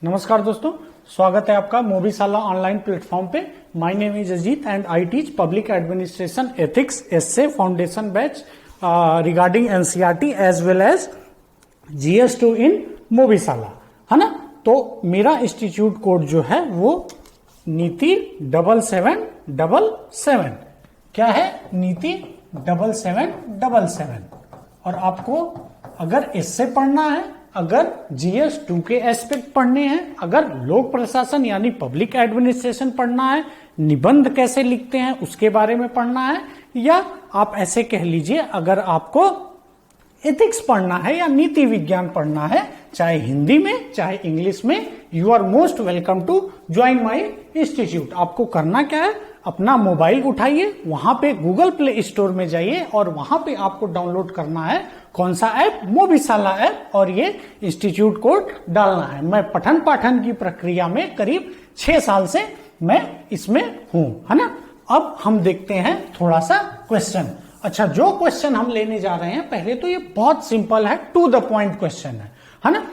नमस्कार दोस्तों, स्वागत है आपका मोबीशाला ऑनलाइन प्लेटफॉर्म पे। My name is Ajit and I teach public administration ethics essay foundation batch regarding NCERT as well as GS two in Mobishala, है ना। तो मेरा इंस्टीट्यूट कोड जो है वो नीति 7777 क्या है, नीति 7777। और आपको अगर इससे पढ़ना है, अगर जीएस2 के एस्पेक्ट पढ़ने हैं, अगर लोक प्रशासन यानी पब्लिक एडमिनिस्ट्रेशन पढ़ना है, निबंध कैसे लिखते हैं उसके बारे में पढ़ना है, या आप ऐसे कह लीजिए अगर आपको एथिक्स पढ़ना है या नीति विज्ञान पढ़ना है, चाहे हिंदी में चाहे इंग्लिश में, you are most welcome to join my institute. आपको करना क्या है, अपना मोबाइल उठाइए, वहां पे गूगल प्ले स्टोर में जाइए और वहां पे आपको डाउनलोड करना है कौन सा ऐप, मोबीशाला ऐप, और ये इंस्टीट्यूट कोड डालना है। मैं पठन पाठन की प्रक्रिया में करीब 6 साल से मैं इसमें हूं, है ना। अब हम देखते हैं थोड़ा सा क्वेश्चन। अच्छा, जो क्वेश्चन हम लेने जा रहे हैं, पहले तो ये बहुत सिंपल है, टू द पॉइंट क्वेश्चन है ना।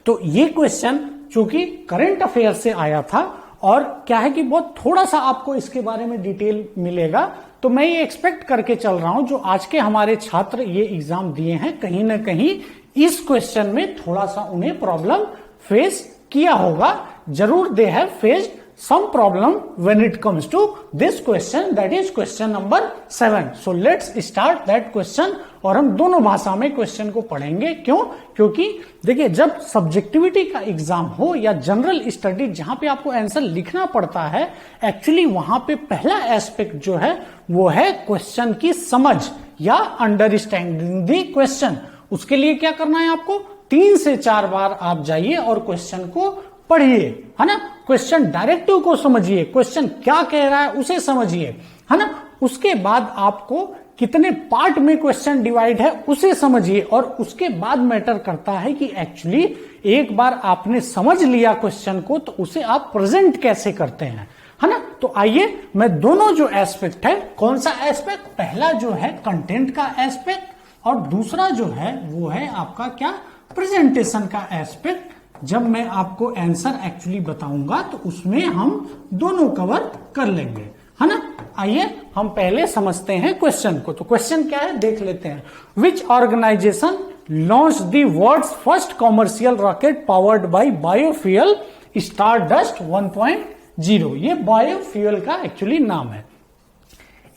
तो ये क्वेश्चन चूंकि करंट अफेयर से आया था और क्या है कि बहुत थोड़ा सा आपको इसके बारे में डिटेल मिलेगा, तो मैं ये एक्सपेक्ट करके चल रहा हूं जो आज के हमारे छात्र ये एग्जाम दिए हैं, कहीं ना कहीं इस क्वेश्चन में थोड़ा सा उन्हें प्रॉब्लम फेस किया होगा। जरूर they have faced some problem when it comes to this question, that is question number 7. So let's start that question। और हम दोनों भाषा में क्वेश्चन को पढ़ेंगे। क्यों? क्योंकि देखिए, जब सब्जेक्टिविटी का एग्जाम हो या जनरल स्टडी जहां पे आपको आंसर लिखना पड़ता है, एक्चुअली वहां पे पहला एस्पेक्ट जो है वो है क्वेश्चन की समझ या अंडरस्टैंडिंग द क्वेश्चन। उसके लिए क्या करना है, आपको 3 से 4 बार आप जाइए और क्वेश्चन को पढ़िए, है ना। क्वेश्चन डायरेक्टिव को समझिए, क्वेश्चन क्या कह रहा है उसे समझिए, है ना। उसके बाद आपको कितने पार्ट में क्वेश्चन डिवाइड है उसे समझिए, और उसके बाद मैटर करता है कि एक्चुअली एक बार आपने समझ लिया क्वेश्चन को तो उसे आप प्रेजेंट कैसे करते हैं, है ना। तो आइए मैं दोनों जो एस्पेक्ट है, कौन सा एस्पेक्ट, पहला जो है कंटेंट का एस्पेक्ट और दूसरा जो है वो है आपका क्या, प्रेजेंटेशन का एस्पेक्ट। जब मैं आपको आंसर एक्चुअली बताऊंगा तो उसमें हम दोनों कवर कर लेंगे, है ना। आइए हम पहले समझते हैं क्वेश्चन को। तो क्वेश्चन क्या है देख लेते हैं। Which organisation launch the world's first commercial rocket powered by biofuel Stardust 1.0। ये बायोफ्यूल का एक्चुअली नाम है।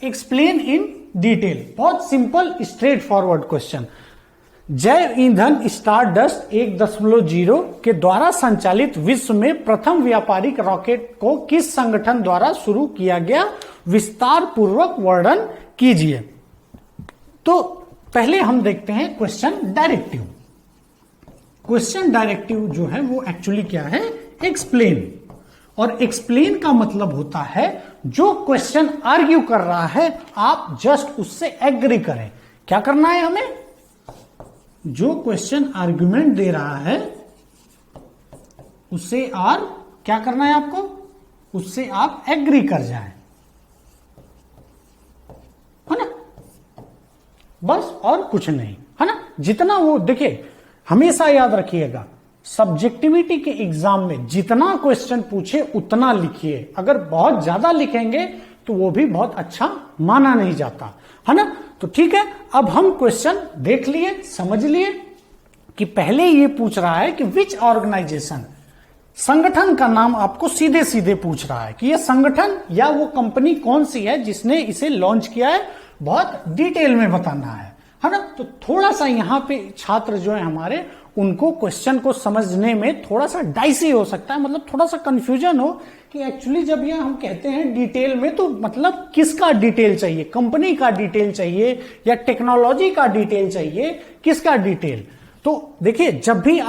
Explain in detail. बहुत सिंपल स्ट्रेट फॉरवर्ड क्वेश्चन। जैव ईंधन स्टारडस्ट 1.0 के द्वारा संचालित विश्व में प्रथम व्यापारिक रॉकेट को किस संगठन द्वारा शुरू किया गया, विस्तार पूर्वक वर्णन कीजिए। तो पहले हम देखते हैं क्वेश्चन डायरेक्टिव। क्वेश्चन डायरेक्टिव जो है वो एक्चुअली क्या है, एक्सप्लेन। और एक्सप्लेन का मतलब होता है जो क्वेश्चन आर्ग्यू कर रहा है आप जस्ट उससे एग्री करें। क्या करना है हमें, जो क्वेश्चन आर्गुमेंट दे रहा है उससे और क्या करना है आपको, उससे आप एग्री कर जाएं, है ना, बस और कुछ नहीं, है ना। जितना वो देखिए, हमेशा याद रखिएगा सब्जेक्टिविटी के एग्जाम में जितना क्वेश्चन पूछे उतना लिखिए। अगर बहुत ज्यादा लिखेंगे तो वो भी बहुत अच्छा माना नहीं जाता, है ना। तो ठीक है, अब हम क्वेश्चन देख लिए, समझ लिए कि पहले ये पूछ रहा है कि विच ऑर्गेनाइजेशन, संगठन का नाम आपको सीधे सीधे पूछ रहा है कि ये संगठन या वो कंपनी कौन सी है जिसने इसे लॉन्च किया है, बहुत डिटेल में बताना है ना। तो थोड़ा सा यहां पे छात्र जो है हमारे, उनको क्वेश्चन को समझने में थोड़ा सा डाइसी हो सकता है, मतलब थोड़ा सा कंफ्यूजन हो कि एक्चुअली जब ये हम कहते हैं डिटेल में तो मतलब किसका डिटेल चाहिए, कंपनी का डिटेल चाहिए या टेक्नोलॉजी का डिटेल चाहिए, किसका डिटेल। तो देखिए, जब भी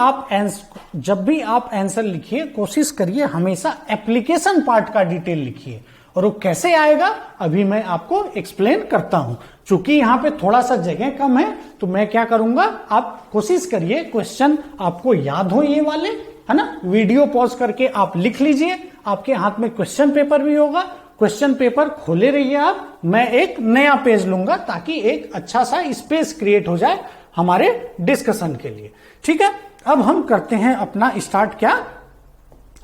आप आंसर लिखिए कोशिश करिए हमेशा एप्लीकेशन पार्ट का डिटेल लिखिए, और वो कैसे आएगा अभी मैं आपको एक्सप्लेन करता हूं। चूंकि यहां पे थोड़ा सा जगह कम है तो मैं क्या करूंगा, आप कोशिश करिए क्वेश्चन आपको याद हो ये वाले, है ना। वीडियो पॉज करके आप लिख लीजिए, आपके हाथ में क्वेश्चन पेपर भी होगा, क्वेश्चन पेपर खोले रहिए आप। मैं एक नया पेज लूंगा ताकि एक अच्छा सा स्पेस क्रिएट हो जाए हमारे डिस्कशन के लिए, ठीक है। अब हम करते हैं अपना स्टार्ट क्या,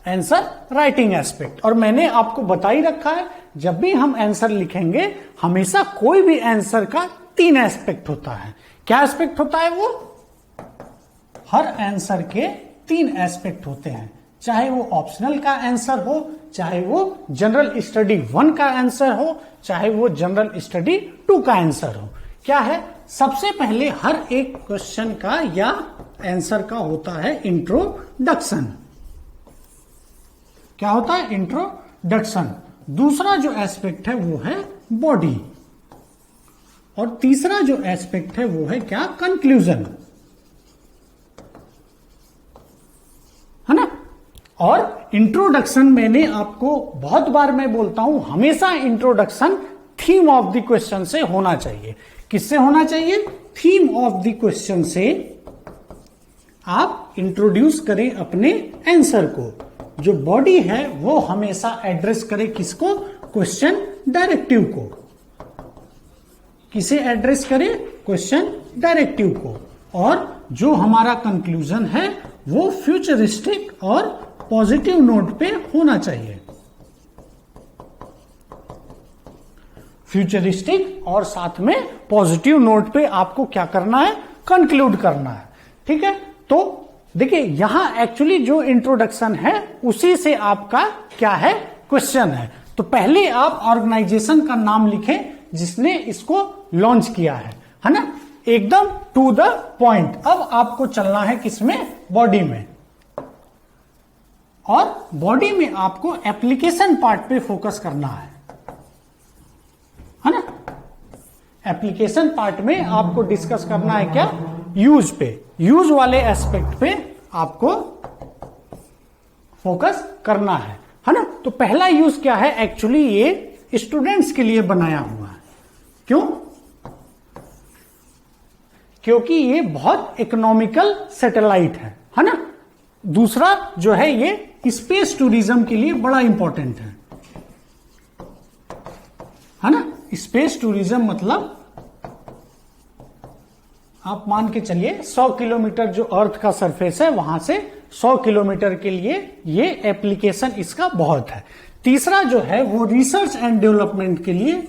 आंसर राइटिंग एस्पेक्ट। और मैंने आपको बता ही रखा है, जब भी हम आंसर लिखेंगे हमेशा कोई भी आंसर का 3 एस्पेक्ट होता है। क्या एस्पेक्ट होता है वो? हर आंसर के 3 एस्पेक्ट होते हैं, चाहे वो ऑप्शनल का आंसर हो, चाहे वो जनरल स्टडी 1 का आंसर हो, चाहे वो जनरल स्टडी 2 का आंसर हो। क्या है? सबसे पहले हर एक क्वेश्चन का या आंसर का होता है इंट्रोडक्शन। क्या होता है? इंट्रोडक्शन। दूसरा जो एस्पेक्ट है वो है बॉडी, और तीसरा जो एस्पेक्ट है वो है क्या? कंक्लूजन, है ना। और इंट्रोडक्शन मैंने आपको बहुत बार मैं बोलता हूं, हमेशा introduction theme of the question से होना चाहिए। किससे होना चाहिए? थीम ऑफ द क्वेश्चन से आप इंट्रोड्यूस करें अपने आंसर को। जो बॉडी है वो हमेशा एड्रेस करे किसको? क्वेश्चन डायरेक्टिव को। किसे एड्रेस करे? क्वेश्चन डायरेक्टिव को। और जो हमारा कंक्लूजन है वो फ्यूचरिस्टिक और पॉजिटिव नोट पे होना चाहिए। फ्यूचरिस्टिक और साथ में पॉजिटिव नोट पे आपको क्या करना है? कंक्लूड करना है। ठीक है, तो देखिए यहां एक्चुअली जो इंट्रोडक्शन है उसी से आपका क्या है? क्वेश्चन है। तो पहले आप ऑर्गेनाइजेशन का नाम लिखें जिसने इसको लॉन्च किया है ना, एकदम टू द पॉइंट। अब आपको चलना है किसमें? बॉडी में। और बॉडी में आपको एप्लीकेशन पार्ट पे फोकस करना है ना। एप्लीकेशन पार्ट में आपको डिस्कस करना है क्या? यूज पे, यूज वाले एस्पेक्ट पे आपको फोकस करना है ना। तो पहला यूज क्या है? एक्चुअली ये स्टूडेंट्स के लिए बनाया हुआ है। क्यों? क्योंकि ये बहुत इकोनॉमिकल सैटेलाइट है ना। दूसरा जो है ये स्पेस टूरिज्म के लिए बड़ा इंपॉर्टेंट है ना। स्पेस टूरिज्म मतलब आप मान के चलिए 100 किलोमीटर जो अर्थ का सरफेस है वहां से 100 किलोमीटर के लिए ये एप्लीकेशन इसका बहुत है। तीसरा जो है वो रिसर्च एंड डेवलपमेंट के लिए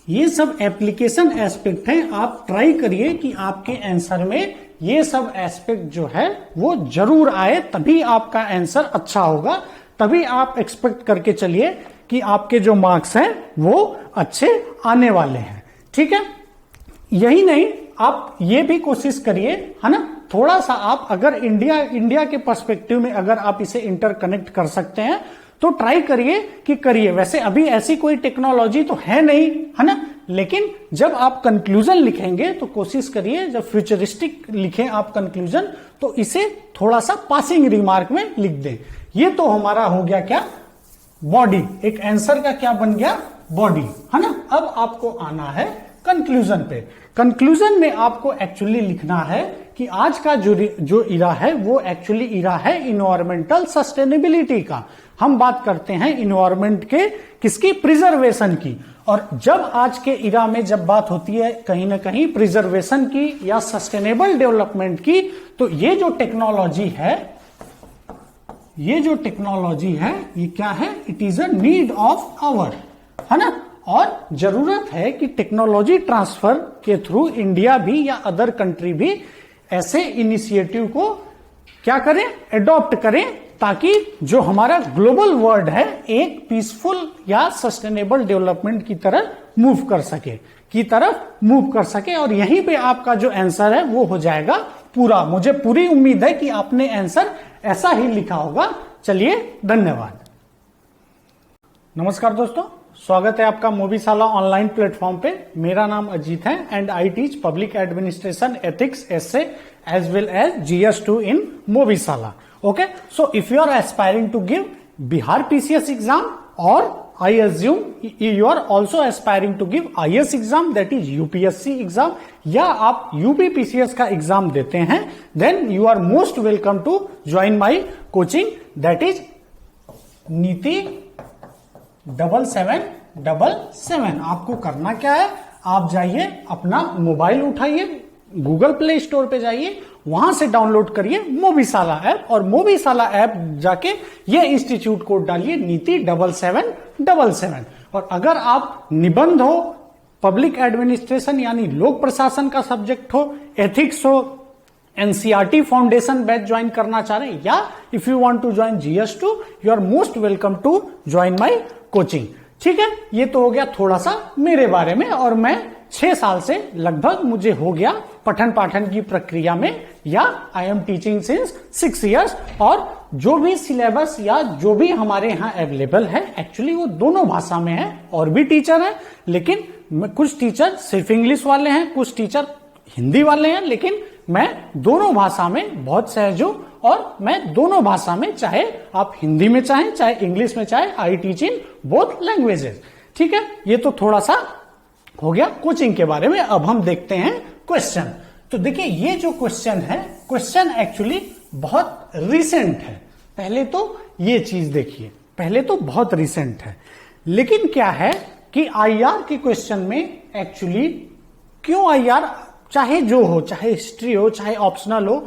ये सब एप्लीकेशन एस्पेक्ट है। आप ट्राई करिए कि आपके आंसर में ये सब एस्पेक्ट जो है वो जरूर आए, तभी आपका आंसर अच्छा होगा। तभी आप एक्सपेक्ट करके चलिए कि आपके जो मार्क्स हैं वो अच्छे आने वाले हैं। ठीक है, यही नहीं, आप ये भी कोशिश करिए है ना, थोड़ा सा आप अगर इंडिया के पर्सपेक्टिव में अगर आप इसे इंटरकनेक्ट कर सकते हैं तो ट्राई करिए कि करिए। वैसे अभी ऐसी कोई टेक्नोलॉजी तो है नहीं, है ना, लेकिन जब आप कंक्लूजन लिखेंगे तो कोशिश करिए, जब फ्यूचरिस्टिक लिखें आप कंक्लूजन, तो इसे थोड़ा सा पासिंग रिमार्क में लिख दें। ये तो हमारा हो गया क्या? बॉडी। एक आंसर का क्या बन गया? बॉडी, है ना। अब आपको आना है कंक्लूजन पे। कंक्लूजन में आपको एक्चुअली लिखना है कि आज का जो इरा है वो एक्चुअली इरा है इन्वायरमेंटल सस्टेनेबिलिटी का। हम बात करते हैं इन्वायरमेंट के किसकी? प्रिजर्वेशन की। और जब आज के इरा में जब बात होती है कहीं ना कहीं प्रिजर्वेशन की या सस्टेनेबल डेवलपमेंट की, तो ये जो टेक्नोलॉजी है ये क्या है? It is a need of hour, है ना। और जरूरत है कि टेक्नोलॉजी ट्रांसफर के थ्रू इंडिया भी या अदर कंट्री भी ऐसे इनिशिएटिव को क्या करें? एडॉप्ट करें, ताकि जो हमारा ग्लोबल वर्ल्ड है एक पीसफुल या सस्टेनेबल डेवलपमेंट की तरफ मूव कर सके। और यहीं पे आपका जो आंसर है वो हो जाएगा पूरा। मुझे पूरी उम्मीद है कि आपने आंसर ऐसा ही लिखा होगा। चलिए, धन्यवाद। नमस्कार दोस्तों, स्वागत है आपका मोबीशाला ऑनलाइन प्लेटफॉर्म पे। मेरा नाम अजीत है and I teach public administration, ethics, essay as well as GS2 in Mobishala. Okay, so if you are aspiring to give Bihar PCS exam, or I assume you are also aspiring to give IS exam, that is UPSC exam, या आप UP PCS का exam देते हैं, then you are most welcome to join my coaching, that is नीति 7777। आपको करना क्या है? आप जाइए, अपना मोबाइल उठाइए, गूगल प्ले स्टोर पे जाइए वहां से डाउनलोड करिए मोबीशाला ऐप, और मोबीशाला ऐप जाके ये इंस्टीट्यूट कोड डालिए नीति 7777। और अगर आप निबंध हो, पब्लिक एडमिनिस्ट्रेशन यानी लोक प्रशासन का सब्जेक्ट हो, एथिक्स हो, एनसीईआरटी फाउंडेशन बैच ज्वाइन करना चाह रहे हैं, या if you want to join GS2, you are most welcome to join my coaching. ठीक है, ये तो हो गया थोड़ा सा मेरे बारे में, और मैं 6 साल से लगभग मुझे हो गया पठन पाठन की प्रक्रिया में, या I am teaching since 6 years। और जो भी सिलेबस या जो भी हमारे यहाँ अवेलेबल है एक्चुअली वो दोनों भाषा में है, और भी टीचर है, लेकिन कुछ टीचर सिर्फ इंग्लिश वाले हैं, कुछ टीचर हिंदी वाले हैं, लेकिन मैं दोनों भाषा में बहुत सहज हूं, और मैं दोनों भाषा में, चाहे आप हिंदी में चाहे चाहे इंग्लिश में चाहे, I teach in both languages. ठीक है, ये तो थोड़ा सा हो गया कोचिंग के बारे में। अब हम देखते हैं क्वेश्चन। तो देखिए ये जो क्वेश्चन है, क्वेश्चन एक्चुअली बहुत रिसेंट है। पहले तो ये चीज देखिए, पहले तो बहुत रिसेंट है, लेकिन क्या है कि IR के क्वेश्चन में एक्चुअली क्यों IR, चाहे जो हो, चाहे हिस्ट्री हो, चाहे ऑप्शनल हो,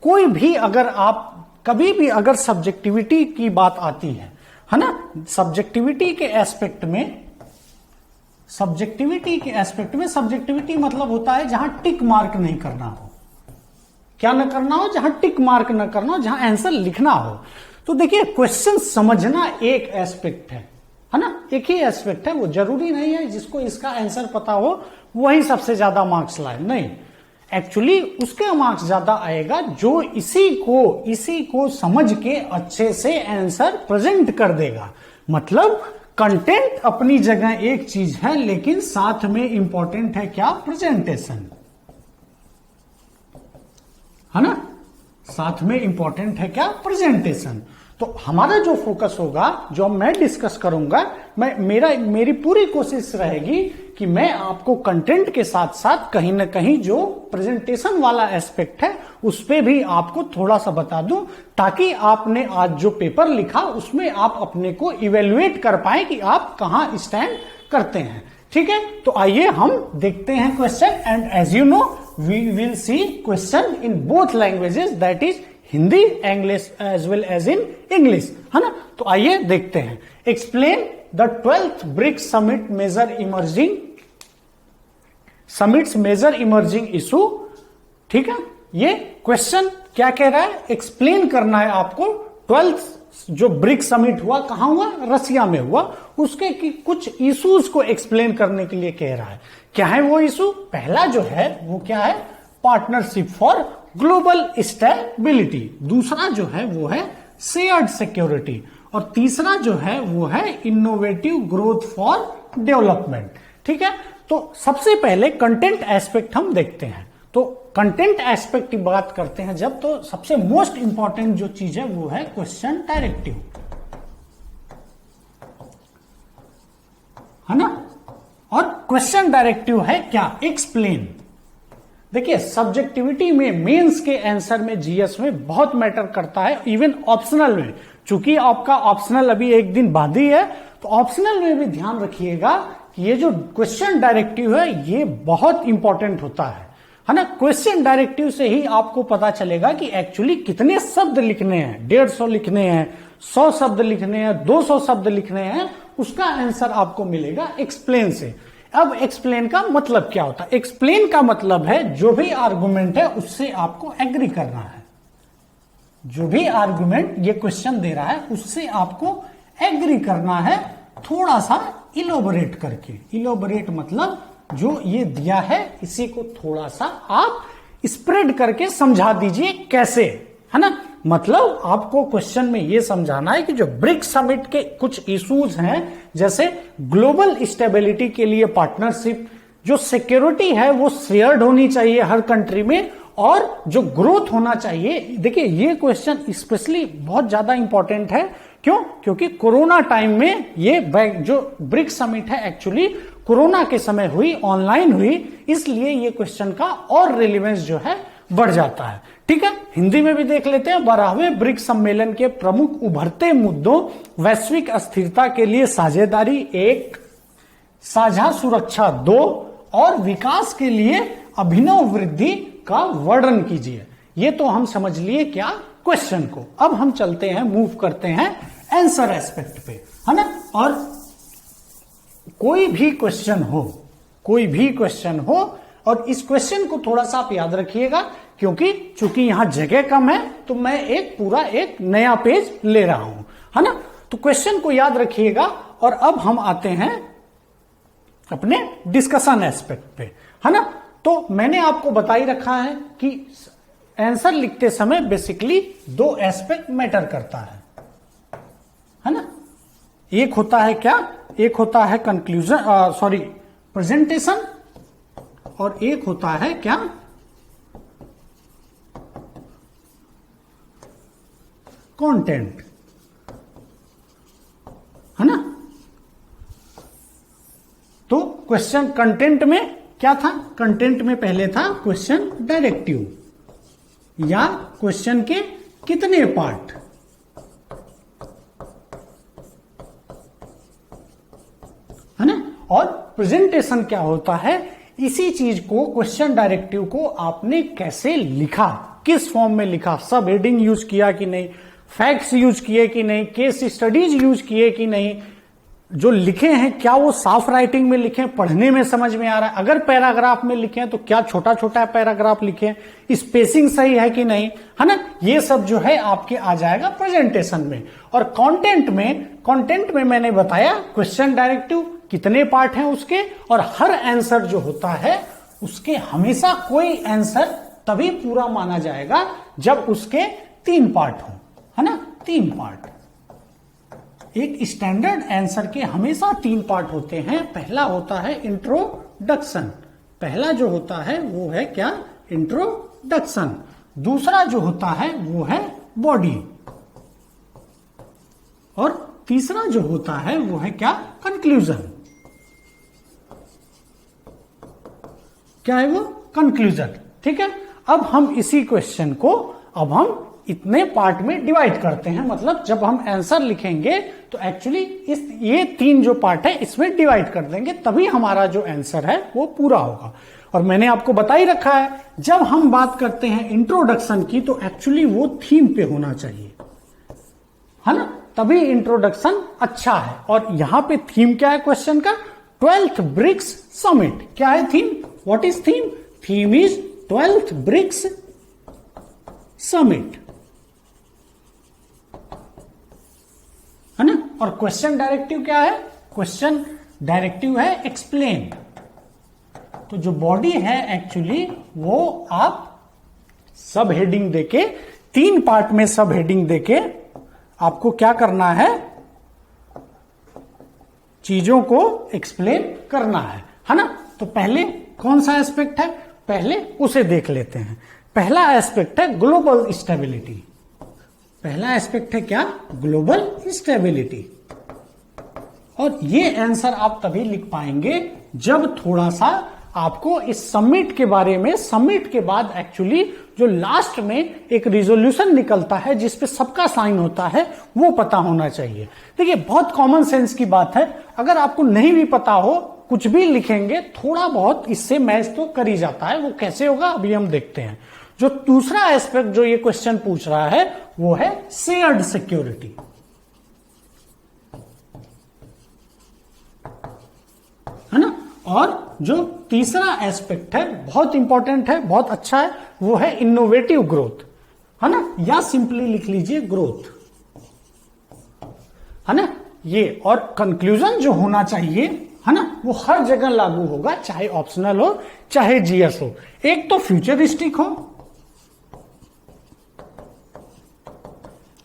कोई भी अगर आप कभी भी अगर सब्जेक्टिविटी की बात आती है ना, सब्जेक्टिविटी के एस्पेक्ट में, सब्जेक्टिविटी मतलब होता है जहां टिक मार्क नहीं करना हो। क्या न करना हो? जहां टिक मार्क न करना हो, जहां आंसर लिखना हो। तो देखिए क्वेश्चन समझना एक एस्पेक्ट है ना, एक ही एस्पेक्ट है, वो जरूरी नहीं है जिसको इसका आंसर पता हो वही सबसे ज्यादा मार्क्स लाए, नहीं। एक्चुअली उसके मार्क्स ज्यादा आएगा जो इसी को समझ के अच्छे से आंसर प्रेजेंट कर देगा। मतलब कंटेंट अपनी जगह एक चीज है, लेकिन साथ में इंपॉर्टेंट है क्या? प्रेजेंटेशन, है ना, साथ में इंपॉर्टेंट है क्या? प्रेजेंटेशन। तो हमारा जो फोकस होगा, जो मैं डिस्कस करूंगा, मेरी पूरी कोशिश रहेगी कि मैं आपको कंटेंट के साथ साथ कहीं ना कहीं जो प्रेजेंटेशन वाला एस्पेक्ट है उस पे भी आपको थोड़ा सा बता दूं, ताकि आपने आज जो पेपर लिखा उसमें आप अपने को इवेल्युएट कर पाए कि आप कहां स्टैंड करते हैं। ठीक है, तो आइए हम देखते हैं question, and as you know we will see question in both languages, that is Hindi, English as well as in English, है ना। तो आइए देखते हैं। Explain the 12th BRICS summit major emerging issue. ठीक है, ये क्वेश्चन क्या कह रहा है? एक्सप्लेन करना है आपको 12th जो ब्रिक्स समिट हुआ, कहां हुआ? रसिया में हुआ, उसके की कुछ इश्यूज को एक्सप्लेन करने के लिए कह रहा है। क्या है वो इशू? पहला जो है वो क्या है? Partnership for global stability. दूसरा जो है वो है शेयर्ड सिक्योरिटी, और तीसरा जो है वो है इनोवेटिव ग्रोथ फॉर डेवलपमेंट। ठीक है, तो सबसे पहले कंटेंट एस्पेक्ट हम देखते हैं। तो कंटेंट एस्पेक्ट की बात करते हैं जब, तो सबसे मोस्ट इंपॉर्टेंट जो चीज है वो है क्वेश्चन डायरेक्टिव, है ना। और क्वेश्चन डायरेक्टिव है क्या? एक्सप्लेन। देखिए सब्जेक्टिविटी में, मेंस के आंसर में, जीएस में बहुत मैटर करता है, इवन ऑप्शनल में। चूंकि आपका ऑप्शनल अभी एक दिन बाद ही है, तो ऑप्शनल में भी ध्यान रखिएगा कि ये जो क्वेश्चन डायरेक्टिव है ये बहुत इंपॉर्टेंट होता है ना। क्वेश्चन डायरेक्टिव से ही आपको पता चलेगा कि एक्चुअली कितने शब्द लिखने हैं, 150 लिखने हैं, 100 शब्द लिखने हैं, 200 शब्द लिखने हैं, उसका आंसर आपको मिलेगा एक्सप्लेन से। अब एक्सप्लेन का मतलब क्या होता है? एक्सप्लेन का मतलब है जो भी आर्गुमेंट है उससे आपको एग्री करना है। जो भी आर्गुमेंट ये क्वेश्चन दे रहा है उससे आपको एग्री करना है, थोड़ा सा इलोबरेट करके। इलोबरेट मतलब जो ये दिया है इसी को थोड़ा सा आप स्प्रेड करके समझा दीजिए कैसे, है ना। मतलब आपको क्वेश्चन में यह समझाना है कि जो ब्रिक्स समिट के कुछ इश्यूज हैं, जैसे ग्लोबल स्टेबिलिटी के लिए पार्टनरशिप, जो सिक्योरिटी है वो शेयर्ड होनी चाहिए हर कंट्री में, और जो ग्रोथ होना चाहिए। देखिए ये क्वेश्चन स्पेशली बहुत ज्यादा इंपॉर्टेंट है। क्यों? क्योंकि कोरोना टाइम में ये जो ब्रिक्स समिट है एक्चुअली कोरोना के समय हुई, ऑनलाइन हुई, इसलिए ये क्वेश्चन का और रिलेवेंस जो है बढ़ जाता है। ठीक है, हिंदी में भी देख लेते हैं। 12वें ब्रिक्स सम्मेलन के प्रमुख उभरते मुद्दों, वैश्विक अस्थिरता के लिए साझेदारी 1, साझा सुरक्षा 2, और विकास के लिए अभिनव वृद्धि का वर्णन कीजिए। ये तो हम समझ लिए क्या, क्वेश्चन को। अब हम चलते हैं, मूव करते हैं आंसर एस्पेक्ट पे, है ना। और कोई भी क्वेश्चन हो, और इस क्वेश्चन को थोड़ा सा आप याद रखिएगा, क्योंकि चूंकि यहां जगह कम है तो मैं एक नया पेज ले रहा हूं, है ना। तो क्वेश्चन को याद रखिएगा। और अब हम आते हैं अपने डिस्कशन एस्पेक्ट पे, है ना। तो मैंने आपको बता ही रखा है कि आंसर लिखते समय बेसिकली दो एस्पेक्ट मैटर करता है ना। एक होता है क्या, एक होता है कंक्लूजन, प्रेजेंटेशन, और एक होता है क्या, कंटेंट, है ना। तो क्वेश्चन कंटेंट में क्या था, कंटेंट में पहले था क्वेश्चन डायरेक्टिव या क्वेश्चन के कितने पार्ट, है ना। और प्रेजेंटेशन क्या होता है, इसी चीज को, क्वेश्चन डायरेक्टिव को आपने कैसे लिखा, किस फॉर्म में लिखा, सब हेडिंग यूज किया कि नहीं, फैक्ट्स यूज किए कि नहीं, केस स्टडीज यूज किए कि नहीं, जो लिखे हैं क्या वो साफ राइटिंग में लिखे, पढ़ने में समझ में आ रहा है, अगर पैराग्राफ में लिखे हैं तो क्या छोटा छोटा पैराग्राफ लिखे, स्पेसिंग सही है कि नहीं, है ना। ये सब जो है आपके आ जाएगा प्रेजेंटेशन में। और कंटेंट में मैंने बताया क्वेश्चन डायरेक्टिव कितने पार्ट हैं उसके, और हर आंसर जो होता है उसके हमेशा कोई आंसर तभी पूरा माना जाएगा जब उसके 3 पार्ट हो, है ना, 3 पार्ट। एक स्टैंडर्ड आंसर के हमेशा 3 पार्ट होते हैं। पहला होता है इंट्रोडक्शन, पहला जो होता है वो है क्या, इंट्रोडक्शन। दूसरा जो होता है वो है बॉडी, और तीसरा जो होता है वो है क्या, कंक्लूजन। क्या है वो, कंक्लूजन, ठीक है। अब हम इसी क्वेश्चन को अब हम इतने पार्ट में डिवाइड करते हैं, मतलब जब हम आंसर लिखेंगे तो एक्चुअली ये 3 जो पार्ट है इसमें डिवाइड कर देंगे, तभी हमारा जो आंसर है वो पूरा होगा। और मैंने आपको बता ही रखा है, जब हम बात करते हैं इंट्रोडक्शन की तो एक्चुअली वो थीम पे होना चाहिए, है ना, तभी इंट्रोडक्शन अच्छा है। और यहां पे थीम क्या है क्वेश्चन का, 12th ब्रिक्स समिट। क्या है theme, what is theme, theme is 12th BRICS summit, है ना। और क्वेश्चन डायरेक्टिव क्या है, क्वेश्चन डायरेक्टिव है एक्सप्लेन। तो जो बॉडी है एक्चुअली वो आप सब हेडिंग देके, 3 पार्ट में सब हेडिंग देके आपको क्या करना है, चीजों को एक्सप्लेन करना है ना। तो पहले कौन सा एस्पेक्ट है, पहले उसे देख लेते हैं। पहला एस्पेक्ट है ग्लोबल स्टेबिलिटी। पहला एस्पेक्ट है क्या, ग्लोबल स्टेबिलिटी। और ये आंसर आप तभी लिख पाएंगे जब थोड़ा सा आपको इस समिट के बारे में, समिट के बाद एक्चुअली जो लास्ट में एक रिजोल्यूशन निकलता है जिसपे सबका साइन होता है वो पता होना चाहिए। देखिए बहुत कॉमन सेंस की बात है, अगर आपको नहीं भी पता हो कुछ भी लिखेंगे थोड़ा बहुत इससे मैच तो कर ही जाता है। वो कैसे होगा अभी हम देखते हैं। जो दूसरा एस्पेक्ट जो ये क्वेश्चन पूछ रहा है वो है शेयर्ड सिक्योरिटी, है ना। और जो तीसरा एस्पेक्ट है बहुत इंपॉर्टेंट है, बहुत अच्छा है, वो है इनोवेटिव ग्रोथ, है ना, या सिंपली लिख लीजिए ग्रोथ, है ना। ये और कंक्लूजन जो होना चाहिए, है ना, वो हर जगह लागू होगा, चाहे ऑप्शनल हो चाहे जीएस हो। एक तो फ्यूचरिस्टिक हो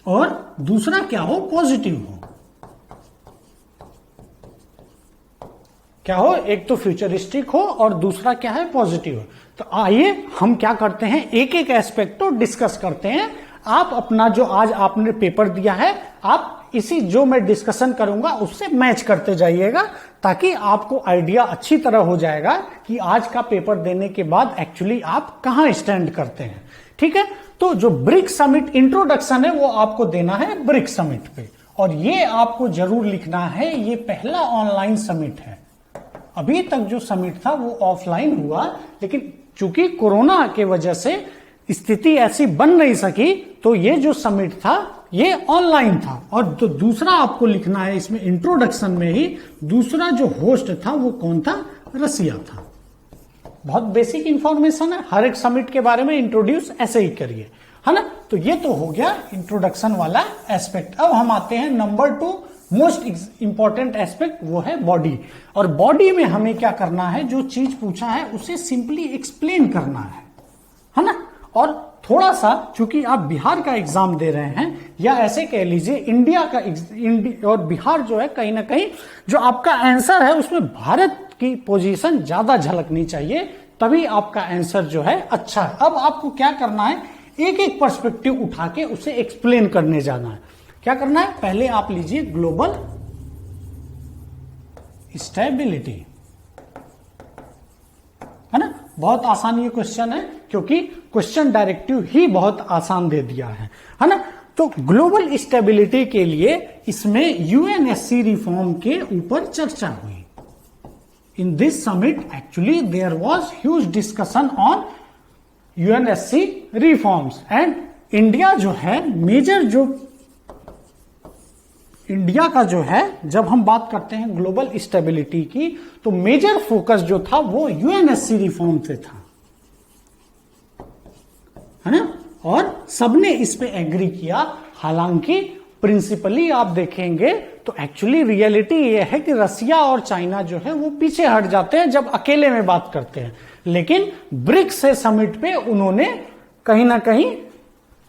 और दूसरा क्या हो, पॉजिटिव हो। क्या हो, एक तो फ्यूचरिस्टिक हो और दूसरा क्या है, पॉजिटिव हो। तो आइए हम क्या करते हैं, एक एक एस्पेक्ट तो डिस्कस करते हैं। आप अपना जो आज आपने पेपर दिया है, आप इसी जो मैं डिस्कशन करूंगा उससे मैच करते जाइएगा, ताकि आपको आइडिया अच्छी तरह हो जाएगा कि आज का पेपर देने के बाद एक्चुअली आप कहां स्टैंड करते हैं। ठीक है, तो जो ब्रिक्स समिट इंट्रोडक्शन है वो आपको देना है ब्रिक्स समिट पे, और ये आपको जरूर लिखना है, ये पहला ऑनलाइन समिट है। अभी तक जो समिट था वो ऑफलाइन हुआ, लेकिन चूंकि कोरोना के वजह से स्थिति ऐसी बन नहीं सकी तो ये जो समिट था ये ऑनलाइन था। और जो दूसरा आपको लिखना है इसमें इंट्रोडक्शन में ही, दूसरा जो होस्ट था वो कौन था? रसिया था। बहुत बेसिक इंफॉर्मेशन है, हर एक समिट के बारे में इंट्रोड्यूस ऐसे ही करिए, है ना। तो ये तो हो गया इंट्रोडक्शन वाला एस्पेक्ट। अब हम आते हैं नंबर 2 मोस्ट इंपॉर्टेंट एस्पेक्ट, वो है बॉडी। और बॉडी में हमें क्या करना है? जो चीज पूछा है उसे सिंपली एक्सप्लेन करना है ना। और थोड़ा सा, चूंकि आप बिहार का एग्जाम दे रहे हैं, या ऐसे कह लीजिए इंडिया का, और बिहार जो है कहीं ना कहीं जो आपका आंसर है उसमें भारत की पोजीशन ज्यादा झलकनी चाहिए, तभी आपका आंसर जो है अच्छा है। अब आपको क्या करना है? एक एक पर्सपेक्टिव उठा के उसे एक्सप्लेन करने जाना है। क्या करना है? पहले आप लीजिए ग्लोबल स्टेबिलिटी, है ना। बहुत आसान ये क्वेश्चन है, क्योंकि क्वेश्चन डायरेक्टिव ही बहुत आसान दे दिया है ना। तो ग्लोबल स्टेबिलिटी के लिए इसमें यूएनएससी रिफॉर्म के ऊपर चर्चा हुई। In this summit actually there was huge discussion on UNSC reforms and India जो है मेजर, जो इंडिया का जो है, जब हम बात करते हैं ग्लोबल स्टेबिलिटी की, तो मेजर फोकस जो था वो यूएनएससी रिफॉर्म पे था, है ना। और सबने इस पे एग्री किया। हालांकि प्रिंसिपली आप देखेंगे तो एक्चुअली रियलिटी ये है कि रसिया और चाइना जो है वो पीछे हट जाते हैं जब अकेले में बात करते हैं, लेकिन ब्रिक्स से समिट पे उन्होंने कहीं ना कहीं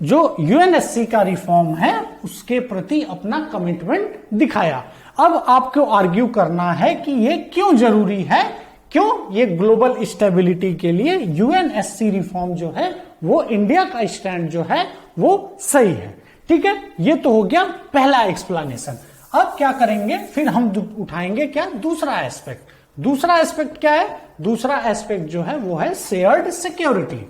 जो यूएनएससी का रिफॉर्म है उसके प्रति अपना कमिटमेंट दिखाया। अब आपको आर्ग्यू करना है कि ये क्यों जरूरी है, क्यों ये ग्लोबल स्टेबिलिटी के लिए यूएनएससी रिफॉर्म जो है वो इंडिया का स्टैंड जो है वो सही है। ठीक है, ये तो हो गया पहला एक्सप्लेनेशन। अब क्या करेंगे? फिर हम उठाएंगे क्या? दूसरा एस्पेक्ट। दूसरा एस्पेक्ट क्या है? दूसरा एस्पेक्ट जो है वो है शेयर्ड सिक्योरिटी।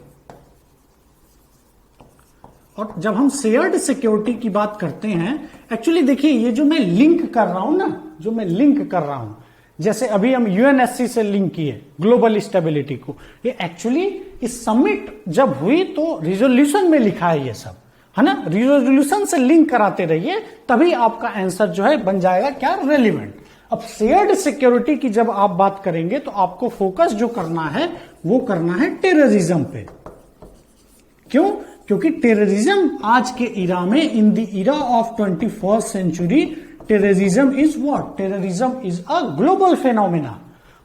और जब हम शेयर्ड सिक्योरिटी की बात करते हैं, एक्चुअली देखिए ये जो मैं लिंक कर रहा हूं ना, जो मैं लिंक कर रहा हूं, जैसे अभी हम यूएनएससी से लिंक किए ग्लोबल स्टेबिलिटी को, ये एक्चुअली इस समिट जब हुई तो रिजोल्यूशन में लिखा है ये सब, है ना। रिजोल्यूशन से लिंक कराते रहिए, तभी आपका आंसर जो है बन जाएगा क्या? रेलिवेंट। अब शेयर्ड सिक्योरिटी की जब आप बात करेंगे तो आपको फोकस जो करना है वो करना है टेररिज्म पे। क्यों? क्योंकि टेररिज्म आज के इरा में, in the era of 21st century, terrorism is what? Terrorism is a global phenomena,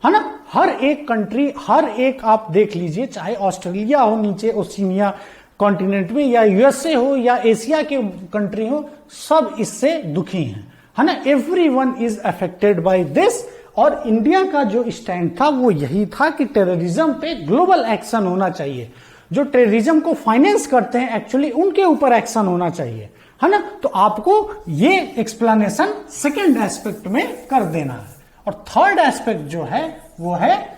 है ना। हर एक कंट्री, हर एक आप देख लीजिए, चाहे ऑस्ट्रेलिया हो नीचे ओशिनिया कॉन्टिनेंट में, या यूएसए हो, या एशिया के कंट्री हो, सब इससे दुखी हैं, है ना। Everyone is affected by this. और इंडिया का जो स्टैंड था वो यही था कि टेररिज्म पे ग्लोबल एक्शन होना चाहिए। जो टेररिज्म को फाइनेंस करते हैं एक्चुअली उनके ऊपर एक्शन होना चाहिए, है ना। तो आपको ये एक्सप्लेनेशन सेकेंड एस्पेक्ट में कर देना है। और थर्ड एस्पेक्ट जो है वो है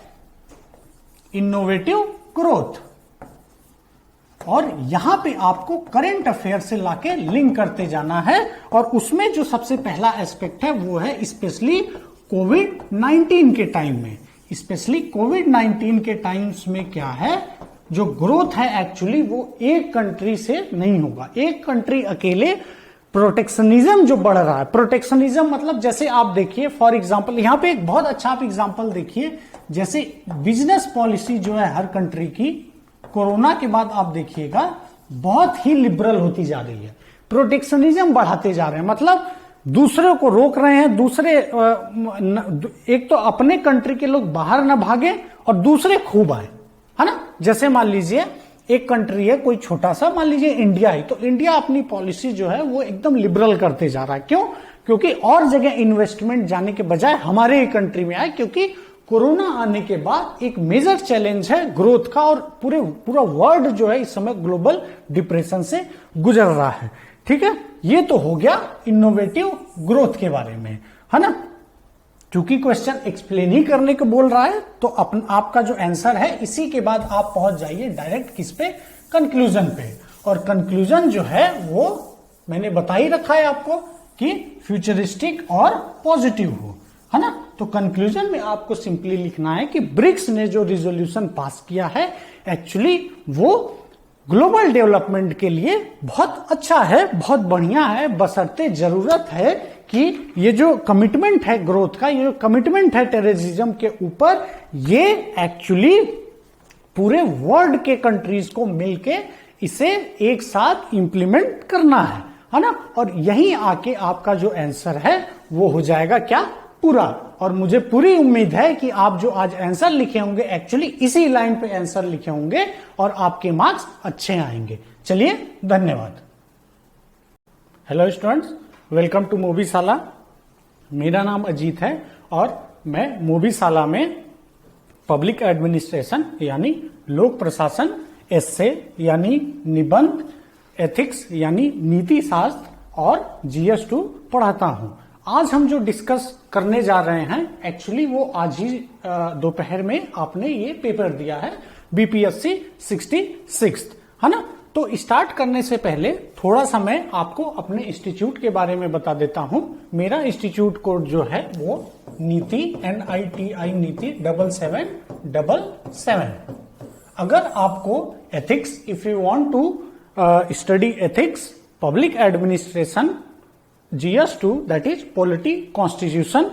इनोवेटिव ग्रोथ। और यहां पे आपको करंट अफेयर से लाके लिंक करते जाना है। और उसमें जो सबसे पहला एस्पेक्ट है वो है स्पेशली कोविड-19 के टाइम में। स्पेशली कोविड-19 के टाइम्स में क्या है, जो ग्रोथ है एक्चुअली वो एक कंट्री से नहीं होगा। एक कंट्री अकेले, प्रोटेक्शनिज्म जो बढ़ रहा है, प्रोटेक्शनिज्म मतलब जैसे आप देखिए फॉर एग्जांपल, यहां पे एक बहुत अच्छा आप एग्जांपल देखिए, जैसे बिजनेस पॉलिसी जो है हर कंट्री की, कोरोना के बाद आप देखिएगा बहुत ही लिबरल होती जा रही है। प्रोटेक्शनिज्म बढ़ाते जा रहे हैं, मतलब दूसरे को रोक रहे हैं। दूसरे एक तो अपने कंट्री के लोग बाहर ना भागे और दूसरे खूब आए, है ना। जैसे मान लीजिए एक कंट्री है कोई छोटा सा, मान लीजिए इंडिया ही, तो इंडिया अपनी पॉलिसी जो है वो एकदम लिबरल करते जा रहा है। क्यों? क्योंकि और जगह इन्वेस्टमेंट जाने के बजाय हमारे ही कंट्री में आए, क्योंकि कोरोना आने के बाद एक मेजर चैलेंज है ग्रोथ का, और पूरा वर्ल्ड जो है इस समय ग्लोबल डिप्रेशन से गुजर रहा है। ठीक है, ये तो हो गया इनोवेटिव ग्रोथ के बारे में, है ना। क्योंकि क्वेश्चन एक्सप्लेन ही करने को बोल रहा है, तो आपका जो आंसर है इसी के बाद आप पहुंच जाइए डायरेक्ट किस पे? कंक्लूजन पे। और कंक्लूजन जो है वो मैंने बता ही रखा है आपको कि फ्यूचरिस्टिक और पॉजिटिव हो, है ना। तो कंक्लूजन में आपको सिंपली लिखना है कि ब्रिक्स ने जो रिजोल्यूशन पास किया है एक्चुअली वो ग्लोबल डेवलपमेंट के लिए बहुत अच्छा है, बहुत बढ़िया है, बशर्ते जरूरत है कि ये जो कमिटमेंट है ग्रोथ का, ये जो कमिटमेंट है टेररिज्म के ऊपर, ये एक्चुअली पूरे वर्ल्ड के कंट्रीज को मिलके इसे एक साथ इंप्लीमेंट करना है ना। और यहीं आके आपका जो आंसर है वो हो जाएगा क्या, पूरा। और मुझे पूरी उम्मीद है कि आप जो आज आंसर लिखे होंगे एक्चुअली इसी लाइन पे आंसर लिखे होंगे और आपके मार्क्स अच्छे आएंगे। चलिए, धन्यवाद। Hello students, welcome to Movieshala. मेरा नाम अजीत है और मैं मूवीशाला में पब्लिक एडमिनिस्ट्रेशन यानी लोक प्रशासन, एस्से यानी निबंध, एथिक्स यानी नीति शास्त्र और GS2 पढ़ाता हूं। आज हम जो डिस्कस करने जा रहे हैं एक्चुअली वो आज ही दोपहर में आपने ये पेपर दिया है BPSC 66, है ना। तो स्टार्ट करने से पहले थोड़ा सा मैं आपको अपने इंस्टीट्यूट के बारे में बता देता हूं। मेरा इंस्टीट्यूट कोड जो है वो नीति NITI नीति 7777। अगर आपको ethics, if you want to study ethics, public administration, GS2 that is polity, constitution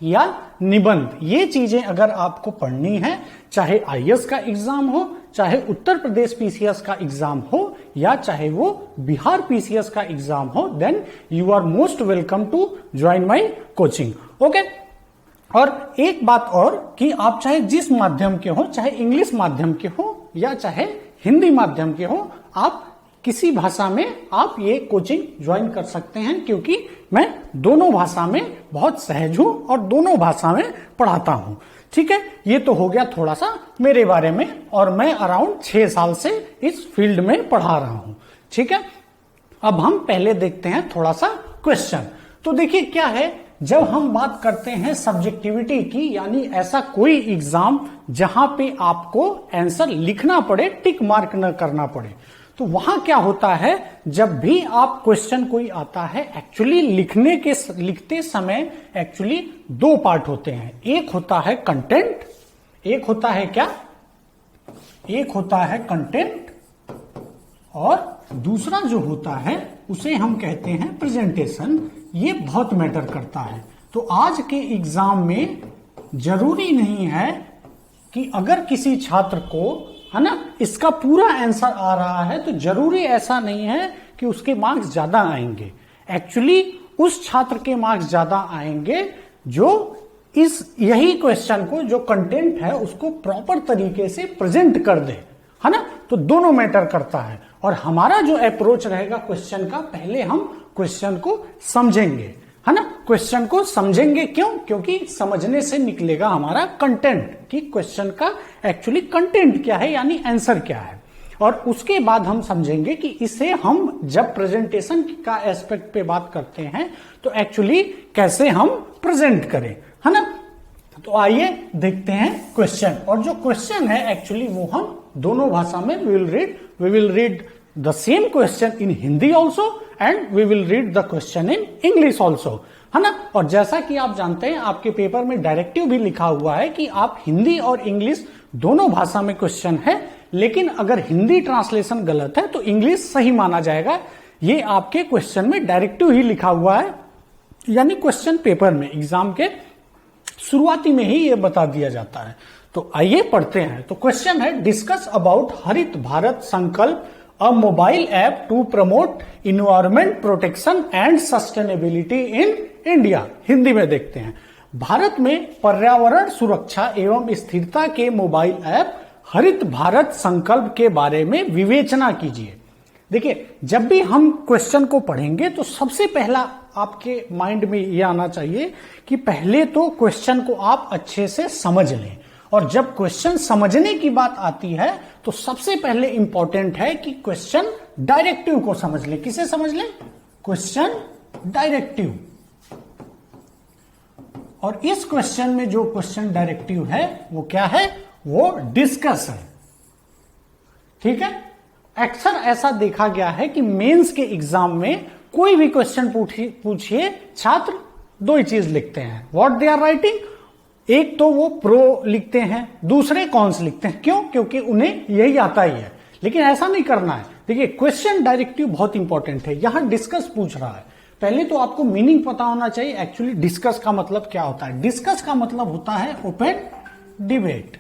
या निबंध, ये चीजें अगर आपको पढ़नी है, चाहे IAS का एग्जाम हो, चाहे उत्तर प्रदेश PCS का एग्जाम हो या चाहे वो बिहार PCS का एग्जाम हो, then you are most welcome to join my coaching. Okay. और एक बात और कि आप चाहे जिस माध्यम के हो, चाहे इंग्लिश माध्यम के हो या चाहे हिंदी माध्यम के हो, आप किसी भाषा में आप ये कोचिंग ज्वाइन कर सकते हैं, क्योंकि मैं दोनों भाषा में बहुत सहज हूं और दोनों भाषा में पढ़ाता हूं। ठीक है, ये तो हो गया थोड़ा सा मेरे बारे में, और मैं अराउंड 6 साल से इस फील्ड में पढ़ा रहा हूं। ठीक है, अब हम पहले देखते हैं थोड़ा सा क्वेश्चन। तो देखिए क्या है, जब हम बात करते हैं सब्जेक्टिविटी की, यानी ऐसा कोई एग्जाम जहां पे आपको आंसर लिखना पड़े, टिक मार्क न करना पड़े, तो वहां क्या होता है, जब भी आप क्वेश्चन कोई आता है एक्चुअली लिखते समय एक्चुअली 2 पार्ट होते हैं। एक होता है कंटेंट, एक होता है क्या, एक होता है कंटेंट, और दूसरा जो होता है उसे हम कहते हैं प्रेजेंटेशन। ये बहुत मैटर करता है। तो आज के एग्जाम में जरूरी नहीं है कि अगर किसी छात्र को, है ना, इसका पूरा आंसर आ रहा है, तो जरूरी ऐसा नहीं है कि उसके मार्क्स ज्यादा आएंगे। एक्चुअली उस छात्र के मार्क्स ज्यादा आएंगे जो यही क्वेश्चन को, जो कंटेंट है, उसको प्रॉपर तरीके से प्रेजेंट कर दे, है ना। तो दोनों मैटर करता है। और हमारा जो अप्रोच रहेगा क्वेश्चन का, पहले हम क्वेश्चन को समझेंगे, है ना। क्वेश्चन को समझेंगे क्यों? क्योंकि समझने से निकलेगा हमारा कंटेंट, कि क्वेश्चन का एक्चुअली कंटेंट क्या है, यानी आंसर क्या है। और उसके बाद हम समझेंगे कि इसे हम जब प्रेजेंटेशन का एस्पेक्ट पे बात करते हैं तो एक्चुअली कैसे हम प्रेजेंट करें, है ना। तो आइए देखते हैं क्वेश्चन। और जो क्वेश्चन है एक्चुअली वो हम दोनों भाषा में we will read the same question in Hindi also and we will read the question in English also, है ना। और जैसा कि आप जानते हैं, आपके पेपर में डायरेक्टिव भी लिखा हुआ है कि आप हिंदी और इंग्लिश दोनों भाषा में क्वेश्चन है, लेकिन अगर हिंदी ट्रांसलेशन गलत है तो इंग्लिश सही माना जाएगा। ये आपके क्वेश्चन में डायरेक्टिव ही लिखा हुआ है, यानी क्वेश्चन पेपर में एग्जाम के शुरुआती में ही ये बता दिया जाता है। तो आइए पढ़ते हैं। तो क्वेश्चन है, discuss about Harit Bharat Sankalp, a mobile app to promote environment protection and sustainability in India. Hindi में देखते हैं। भारत में पर्यावरण सुरक्षा एवं स्थिरता के मोबाइल ऐप हरित भारत संकल्प के बारे में विवेचना कीजिए। देखिए, जब भी हम क्वेश्चन को पढ़ेंगे तो सबसे पहला आपके माइंड में यह आना चाहिए कि पहले तो क्वेश्चन को आप अच्छे से समझ लें। और जब क्वेश्चन समझने की बात आती है तो सबसे पहले इंपॉर्टेंट है कि क्वेश्चन डायरेक्टिव को समझ लें। किसे समझ लें? Question directive. और इस क्वेश्चन में जो क्वेश्चन डायरेक्टिव है वो क्या है? वो डिस्कस है। ठीक है। अक्सर ऐसा देखा गया है कि मेंस के एग्जाम में कोई भी क्वेश्चन पूछिए, छात्र 2 ही चीज लिखते हैं, व्हाट दे आर राइटिंग। एक तो वो प्रो लिखते हैं, दूसरे कॉन्स लिखते हैं। क्यों? क्योंकि उन्हें यही आता ही है। लेकिन ऐसा नहीं करना है। देखिए क्वेश्चन डायरेक्टिव बहुत इंपॉर्टेंट है। यहां डिस्कस पूछ रहा है, पहले तो आपको मीनिंग पता होना चाहिए एक्चुअली डिस्कस का मतलब क्या होता है। डिस्कस का मतलब होता है ओपन डिबेट।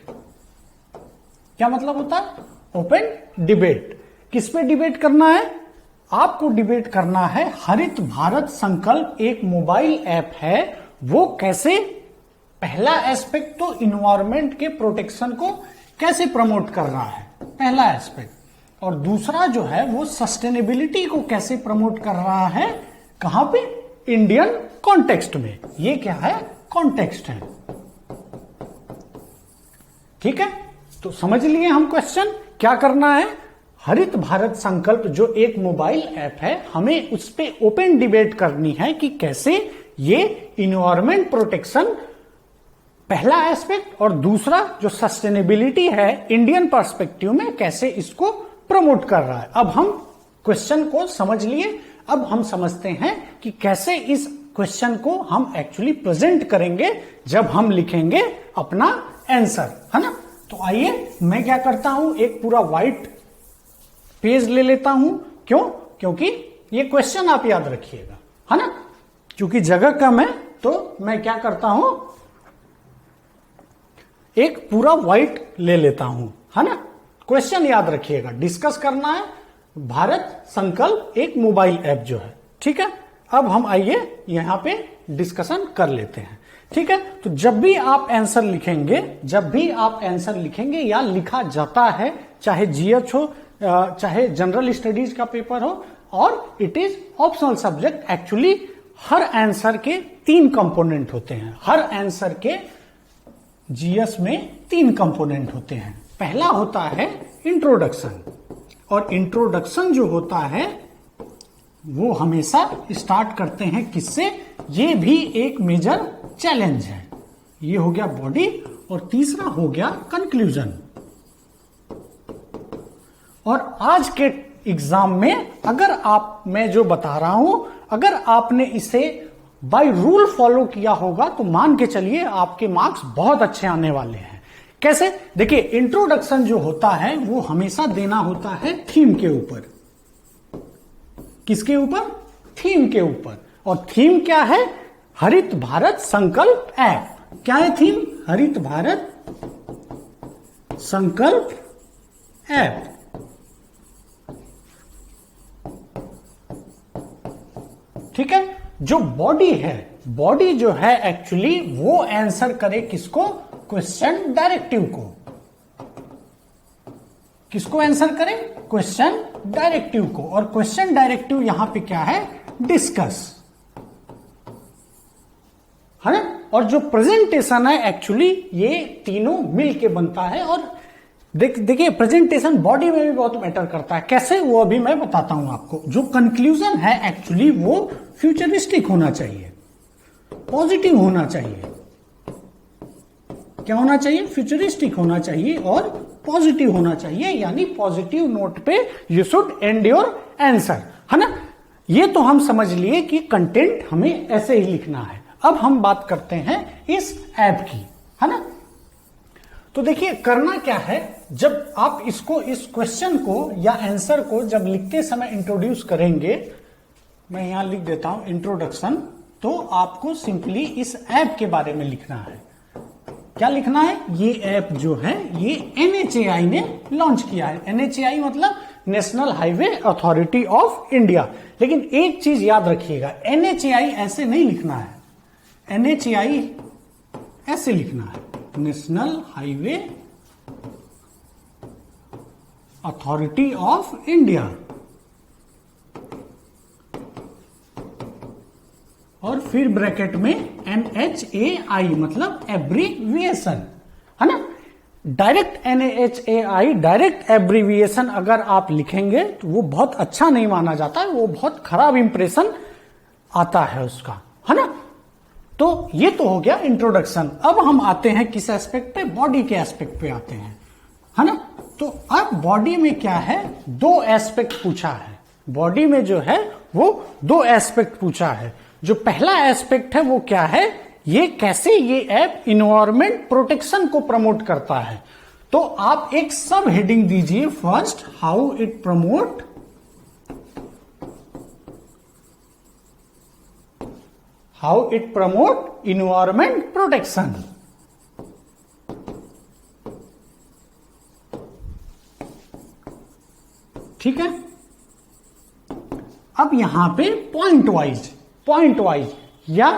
क्या मतलब होता है? Open debate. किस पे डिबेट करना है? आपको डिबेट करना है हरित भारत संकल्प एक मोबाइल ऐप है, वो कैसे, पहला एस्पेक्ट तो इन्वायरमेंट के प्रोटेक्शन को कैसे प्रमोट कर रहा है, पहला एस्पेक्ट, और दूसरा जो है वो सस्टेनेबिलिटी को कैसे प्रमोट कर रहा है, कहां पे, इंडियन कॉन्टेक्स्ट में। ये क्या है? कॉन्टेक्स्ट है। ठीक है, तो समझ लिए हम क्वेश्चन। क्या करना है? हरित भारत संकल्प जो एक मोबाइल ऐप है, हमें उस पर ओपन डिबेट करनी है कि कैसे ये इन्वायरमेंट प्रोटेक्शन पहला एस्पेक्ट और दूसरा जो सस्टेनेबिलिटी है इंडियन पर्सपेक्टिव में कैसे इसको प्रमोट कर रहा है। अब हम क्वेश्चन को समझ लिए, अब हम समझते हैं कि कैसे इस क्वेश्चन को हम एक्चुअली प्रेजेंट करेंगे जब हम लिखेंगे अपना आंसर, है ना। तो आइए मैं क्या करता हूं, एक पूरा व्हाइट पेज ले लेता हूं। क्यों? क्योंकि ये क्वेश्चन आप याद रखिएगा, है ना। क्योंकि जगह कम है तो मैं क्या करता हूं, एक पूरा व्हाइट ले लेता हूं, है ना। क्वेश्चन याद रखिएगा, डिस्कस करना है भारत संकल्प एक मोबाइल ऐप जो है। ठीक है, अब हम आइए यहां पे डिस्कशन कर लेते हैं। ठीक है, तो जब भी आप आंसर लिखेंगे, जब भी आप आंसर लिखेंगे या लिखा जाता है, चाहे जीएच हो, चाहे जनरल स्टडीज का पेपर हो, और it is optional subject, actually her answer के 3 कंपोनेंट होते हैं। हर आंसर के जीएस में 3 कंपोनेंट होते हैं। पहला होता है इंट्रोडक्शन, और इंट्रोडक्शन जो होता है वो हमेशा स्टार्ट करते हैं किससे? ये भी एक मेजर चैलेंज है। ये हो गया बॉडी, और तीसरा हो गया कंक्लूजन। और आज के एग्जाम में अगर आप, मैं जो बता रहा हूं, अगर आपने इसे बाय रूल फॉलो किया होगा तो मान के चलिए आपके मार्क्स बहुत अच्छे आने वाले हैं। कैसे? देखिए इंट्रोडक्शन जो होता है वो हमेशा देना होता है थीम के ऊपर। किसके ऊपर? थीम के ऊपर। और थीम क्या है? हरित भारत संकल्प ऐप। क्या है थीम? हरित भारत संकल्प ऐप। ठीक है, जो बॉडी है, बॉडी जो है एक्चुअली वो आंसर करे किसको? क्वेश्चन डायरेक्टिव को। किसको आंसर करे? क्वेश्चन डायरेक्टिव को। और क्वेश्चन डायरेक्टिव यहां पे क्या है? डिस्कस, है ना। और जो प्रेजेंटेशन है एक्चुअली ये तीनों मिलके बनता है। और देखिए प्रेजेंटेशन बॉडी में भी बहुत मैटर करता है। कैसे? वो अभी मैं बताता हूं आपको। जो कंक्लूजन है एक्चुअली वो फ्यूचरिस्टिक होना चाहिए, पॉजिटिव होना चाहिए। क्या होना चाहिए? फ्यूचरिस्टिक होना चाहिए और पॉजिटिव होना चाहिए, यानी पॉजिटिव नोट पे you should and your answer, है ना। ये तो हम समझ लिए कि कंटेंट हमें ऐसे ही लिखना है। अब हम बात करते हैं इस ऐप की, है ना। तो देखिए करना क्या है, जब आप इसको, इस क्वेश्चन को या आंसर को जब लिखते समय इंट्रोड्यूस करेंगे, मैं यहां लिख देता हूं इंट्रोडक्शन, तो आपको सिंपली इस ऐप के बारे में लिखना है। क्या लिखना है? ये ऐप जो है ये NHAI ने लॉन्च किया है। NHAI मतलब national highway authority of India. लेकिन एक चीज याद रखिएगा, NHAI ऐसे नहीं लिखना है, NHAI ऐसे लिखना है, national highway authority of India. और फिर ब्रैकेट में NHAI मतलब एब्रीविएशन, है ना। डायरेक्ट NHAI डायरेक्ट एब्रीविएशन अगर आप लिखेंगे तो वो बहुत अच्छा नहीं माना जाता है, वो बहुत खराब इंप्रेशन आता है उसका, है ना। तो ये तो हो गया इंट्रोडक्शन। अब हम आते हैं किस एस्पेक्ट पे? बॉडी के एस्पेक्ट पे आते हैं, है ना। तो अब बॉडी में क्या है? 2 एस्पेक्ट पूछा है। बॉडी में जो है वो 2 एस्पेक्ट पूछा है। जो पहला एस्पेक्ट है वो क्या है? ये कैसे ये ऐप इन्वायरमेंट प्रोटेक्शन को प्रमोट करता है। तो आप एक सब हेडिंग दीजिए first, how it promote environment protection. ठीक है, अब यहां पे पॉइंट वाइज या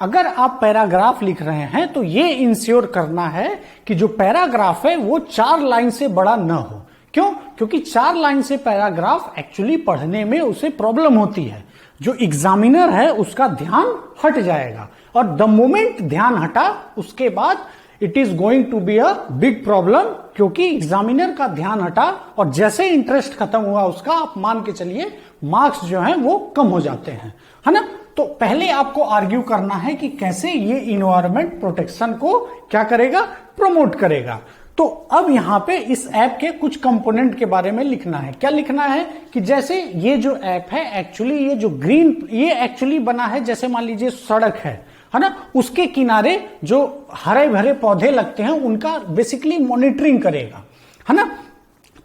अगर आप पैराग्राफ लिख रहे हैं तो ये इंश्योर करना है कि जो पैराग्राफ है वो 4 लाइन से बड़ा न हो। क्यों? क्योंकि 4 लाइन से पैराग्राफ एक्चुअली पढ़ने में उसे प्रॉब्लम होती है, जो एग्जामिनर है उसका ध्यान हट जाएगा, और द मोमेंट ध्यान हटा उसके बाद it is going to be a big problem, क्योंकि एग्जामिनर का ध्यान हटा और जैसे इंटरेस्ट खत्म हुआ उसका, आप मान के चलिए मार्क्स जो हैं वो कम हो जाते हैं, है ना। तो पहले आपको आर्ग्यू करना है कि कैसे ये इन्वायरमेंट प्रोटेक्शन को क्या करेगा, प्रमोट करेगा। तो अब यहां पे इस ऐप के कुछ कंपोनेंट के बारे में लिखना है। क्या लिखना है कि जैसे ये जो ऐप है एक्चुअली ये जो ग्रीन, ये एक्चुअली बना है जैसे मान लीजिए सड़क है ना, उसके किनारे जो हरे भरे पौधे लगते हैं उनका बेसिकली मॉनिटरिंग करेगा, है ना।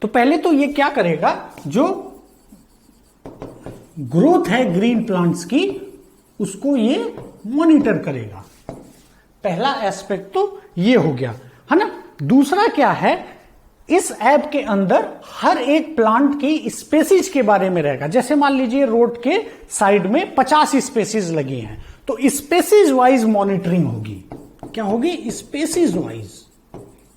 तो पहले तो ये क्या करेगा, जो ग्रोथ है ग्रीन प्लांट्स की उसको ये मॉनिटर करेगा। पहला एस्पेक्ट तो ये हो गया, है ना। दूसरा क्या है, इस ऐप के अंदर हर एक प्लांट की स्पेसीज के बारे में रहेगा। जैसे मान लीजिए रोड के साइड में 50 स्पेसीज लगी हैं, तो स्पेसीज वाइज मॉनिटरिंग होगी। क्या होगी? स्पेसीज वाइज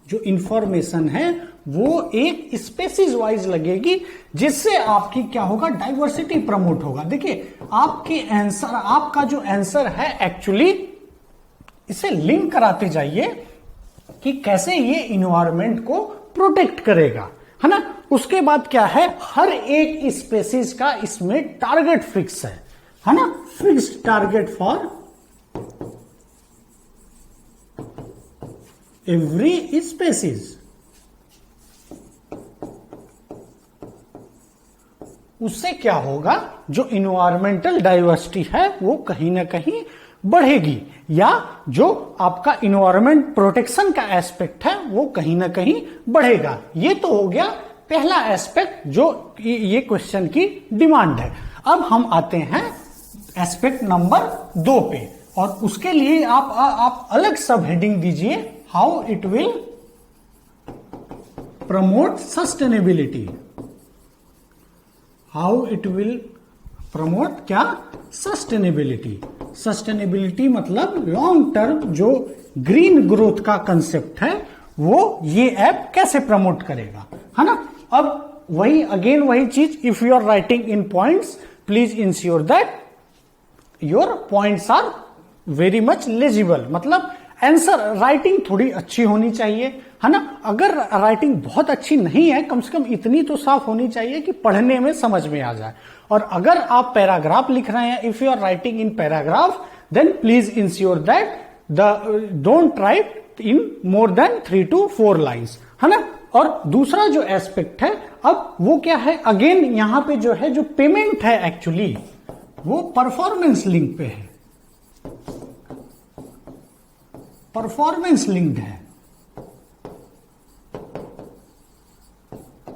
जो इंफॉर्मेशन है वो एक स्पेसीज वाइज लगेगी, जिससे आपकी क्या होगा, डाइवर्सिटी प्रमोट होगा। देखिए आपके आंसर, आपका जो आंसर है एक्चुअली इसे लिंक कराते जाइए कि कैसे ये इन्वायरमेंट को प्रोटेक्ट करेगा, है ना। उसके बाद क्या है, हर एक स्पेसीज का इसमें टारगेट फिक्स है ना, fixed target for every species. उससे क्या होगा, जो इन्वायरमेंटल डाइवर्सिटी है वो कहीं ना कहीं बढ़ेगी, या जो आपका इन्वायरमेंट प्रोटेक्शन का एस्पेक्ट है वो कहीं ना कहीं बढ़ेगा। ये तो हो गया पहला एस्पेक्ट जो ये क्वेश्चन की डिमांड है। अब हम आते हैं एस्पेक्ट नंबर 2 पे, और उसके लिए आप अलग सब हेडिंग दीजिए, how it will promote sustainability. How it will promote क्या, सस्टेनेबिलिटी। सस्टेनेबिलिटी मतलब लॉन्ग टर्म जो ग्रीन ग्रोथ का कंसेप्ट है वो ये ऐप कैसे प्रमोट करेगा, है ना। अब वही चीज, if you are writing in points please ensure that your points are very much legible. मतलब आंसर राइटिंग थोड़ी अच्छी होनी चाहिए, है ना। अगर राइटिंग बहुत अच्छी नहीं है, कम से कम इतनी तो साफ होनी चाहिए कि पढ़ने में समझ में आ जाए। और अगर आप पैराग्राफ लिख रहे हैं, if you are writing in paragraph then please ensure that don't write in more than 3 to 4 lines, है ना। और दूसरा जो एस्पेक्ट है, अब वो क्या है, अगेन यहां पे जो है जो पेमेंट है एक्चुअली वो परफॉर्मेंस लिंक पे है, परफॉर्मेंस लिंक्ड है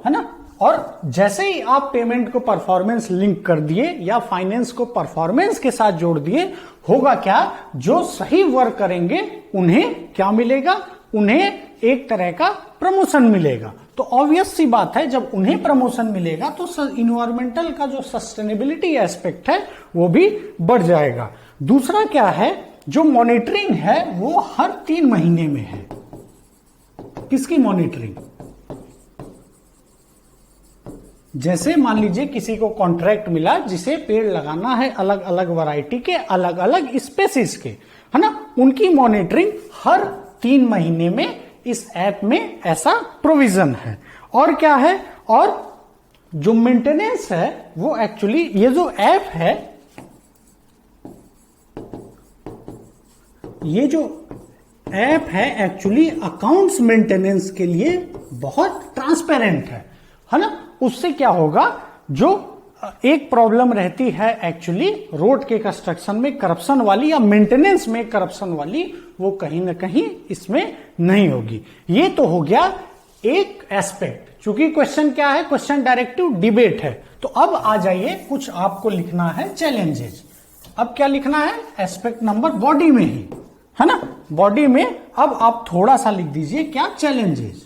ना। और जैसे ही आप पेमेंट को परफॉर्मेंस लिंक कर दिए या फाइनेंस को परफॉर्मेंस के साथ जोड़ दिए, होगा क्या, जो सही वर्क करेंगे उन्हें क्या मिलेगा, उन्हें एक तरह का प्रमोशन मिलेगा। तो ऑब्वियस सी बात है, जब उन्हें प्रमोशन मिलेगा तो इन्वायरमेंटल का जो सस्टेनेबिलिटी एस्पेक्ट है वो भी बढ़ जाएगा। दूसरा क्या है, जो मॉनिटरिंग है वो हर 3 महीने में है। किसकी मॉनिटरिंग? जैसे मान लीजिए किसी को कॉन्ट्रैक्ट मिला जिसे पेड़ लगाना है अलग अलग वैरायटी के, अलग अलग स्पेसीज के, है ना। उनकी मॉनिटरिंग हर 3 महीने में इस ऐप में ऐसा प्रोविजन है। और क्या है, और जो मेंटेनेंस है वो एक्चुअली ये जो ऐप है, ये जो ऐप है एक्चुअली अकाउंट्स मेंटेनेंस के लिए बहुत ट्रांसपेरेंट है ना। उससे क्या होगा, जो एक प्रॉब्लम रहती है एक्चुअली रोड के कंस्ट्रक्शन में करप्शन वाली या मेंटेनेंस में करप्शन वाली, वो कहीं ना कहीं इसमें नहीं होगी। ये तो हो गया एक एस्पेक्ट, चूंकि क्वेश्चन क्या है, क्वेश्चन डायरेक्टिव डिबेट है, तो अब आ जाइए कुछ आपको लिखना है चैलेंजेस। अब क्या लिखना है, एस्पेक्ट नंबर बॉडी में ही, है ना, बॉडी में। अब आप थोड़ा सा लिख दीजिए क्या, चैलेंजेस,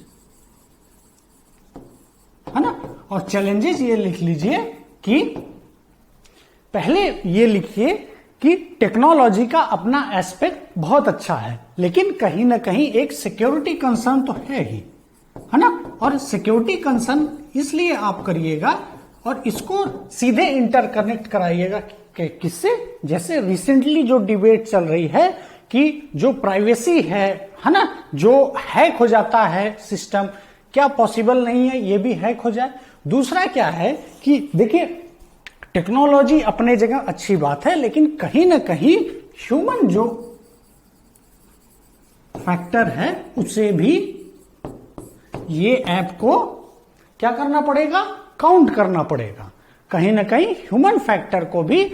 है ना। और चैलेंजेस ये लिख लीजिए कि पहले ये लिखिए कि टेक्नोलॉजी का अपना एस्पेक्ट बहुत अच्छा है, लेकिन कहीं ना कहीं एक सिक्योरिटी कंसर्न तो है ही, है ना। और सिक्योरिटी कंसर्न इसलिए आप करिएगा और इसको सीधे इंटरकनेक्ट कराइएगा किससे, जैसे रिसेंटली जो डिबेट चल रही है कि जो प्राइवेसी है ना, जो हैक हो जाता है सिस्टम, क्या पॉसिबल नहीं है ये भी हैक हो जाए। दूसरा क्या है कि देखिए टेक्नोलॉजी अपने जगह अच्छी बात है, लेकिन कहीं ना कहीं ह्यूमन जो फैक्टर है उसे भी ये ऐप को क्या करना पड़ेगा, काउंट करना पड़ेगा। कहीं ना कहीं ह्यूमन फैक्टर को भी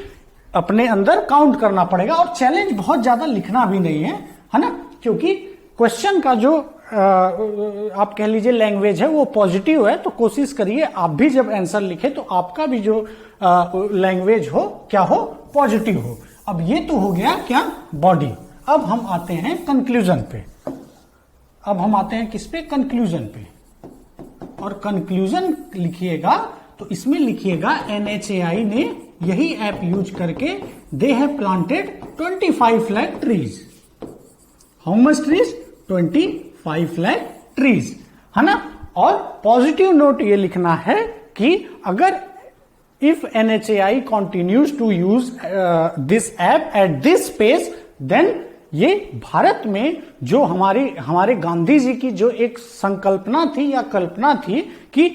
अपने अंदर काउंट करना पड़ेगा। और चैलेंज बहुत ज्यादा लिखना भी नहीं है ना, क्योंकि क्वेश्चन का जो आप कह लीजिए लैंग्वेज है वो पॉजिटिव है, तो कोशिश करिए आप भी जब आंसर लिखे तो आपका भी जो लैंग्वेज हो क्या हो, पॉजिटिव हो। अब ये तो हो गया क्या, बॉडी। अब हम आते हैं कंक्लूजन पे। अब हम आते हैं किस पे, कंक्लूजन पे। और कंक्लूजन लिखिएगा तो इसमें लिखिएगा NHAI ने यही ऐप यूज करके they have planted 25 lakh trees. How much trees, 25 lakh trees, है ना। और पॉजिटिव नोट ये लिखना है कि अगर if NHAI continues to use this app at this pace, then ये भारत में जो हमारे गांधी जी की जो एक संकल्पना थी या कल्पना थी कि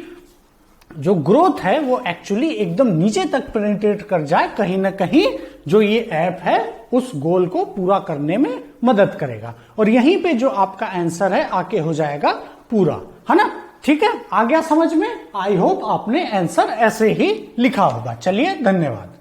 जो ग्रोथ है वो एक्चुअली एकदम नीचे तक पेनिट्रेट कर जाए, कहीं ना कहीं जो ये ऐप है उस गोल को पूरा करने में मदद करेगा। और यहीं पे जो आपका आंसर है आके हो जाएगा पूरा, है ना। ठीक है, आ गया समझ में। आई होप आपने आंसर ऐसे ही लिखा होगा। चलिए, धन्यवाद।